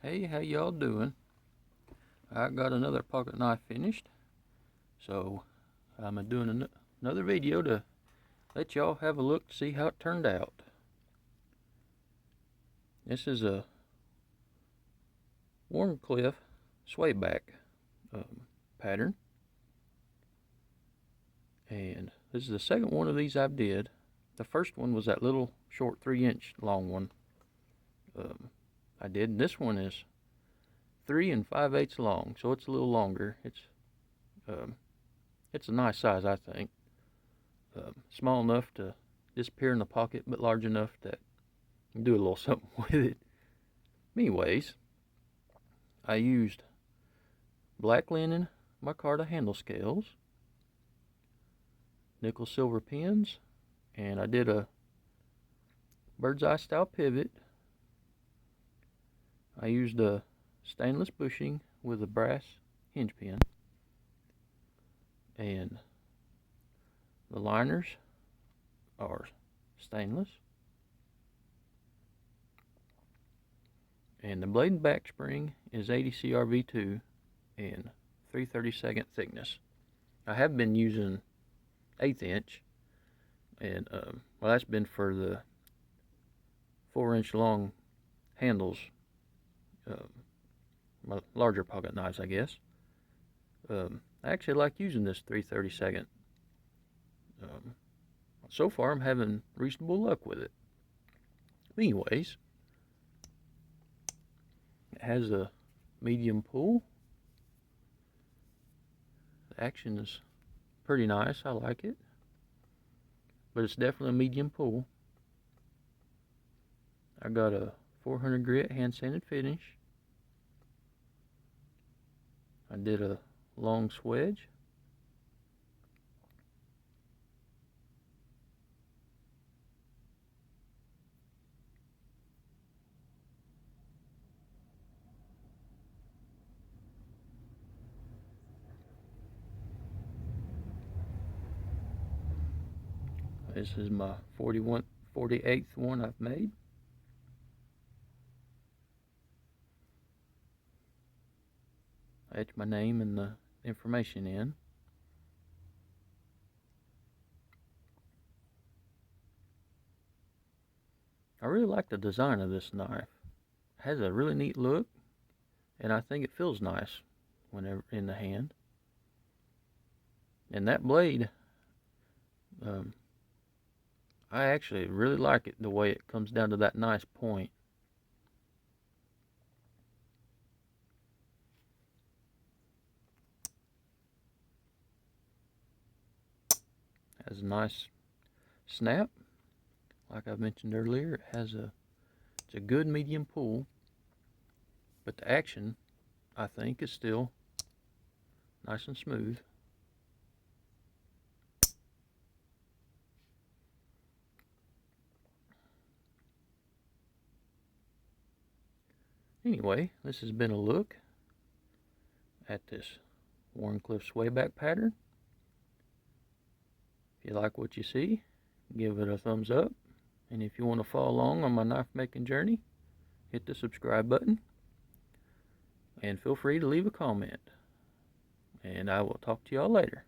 Hey, how y'all doing? I got another pocket knife finished, so I'm doing another video to let y'all have a look to see how it turned out. This is a wharncliffe swayback pattern, and this is the second one of these I've did. The first one was that little short 3-inch long one I did, and this one is 3 5/8 long, so it's a little longer. It's a nice size, I think. Small enough to disappear in the pocket, but large enough that you can do a little something with it. Anyways, I used black linen micarta handle scales, nickel silver pins, and I did a bird's eye style pivot. I used a stainless bushing with a brass hinge pin, and the liners are stainless, and the blade and back spring is 80 CRV2 and 3/32 thickness. I have been using 1/8 inch, and well, that's been for the 4-inch long handles, larger pocket knives, I guess. I actually like using this 3/32. So far, I'm having reasonable luck with it. Anyways, it has a medium pull. The action is pretty nice. I like it, but it's definitely a medium pull. I got a 400 grit hand sanded finish. I did a long swedge. This is my 48th one I've made. I etched my name and the information in. I really like the design of this knife. It has a really neat look, and I think it feels nice whenever in the hand. And that blade, I actually really like it, the way it comes down to that nice point. Has a nice snap. Like I mentioned earlier, it's a good medium pull, but the action, I think, is still nice and smooth. Anyway, this has been a look at this Wharncliffe swayback pattern. If you like what you see, give it a thumbs up. And if you want to follow along on my knife making journey, hit the subscribe button. And feel free to leave a comment. And I will talk to y'all later.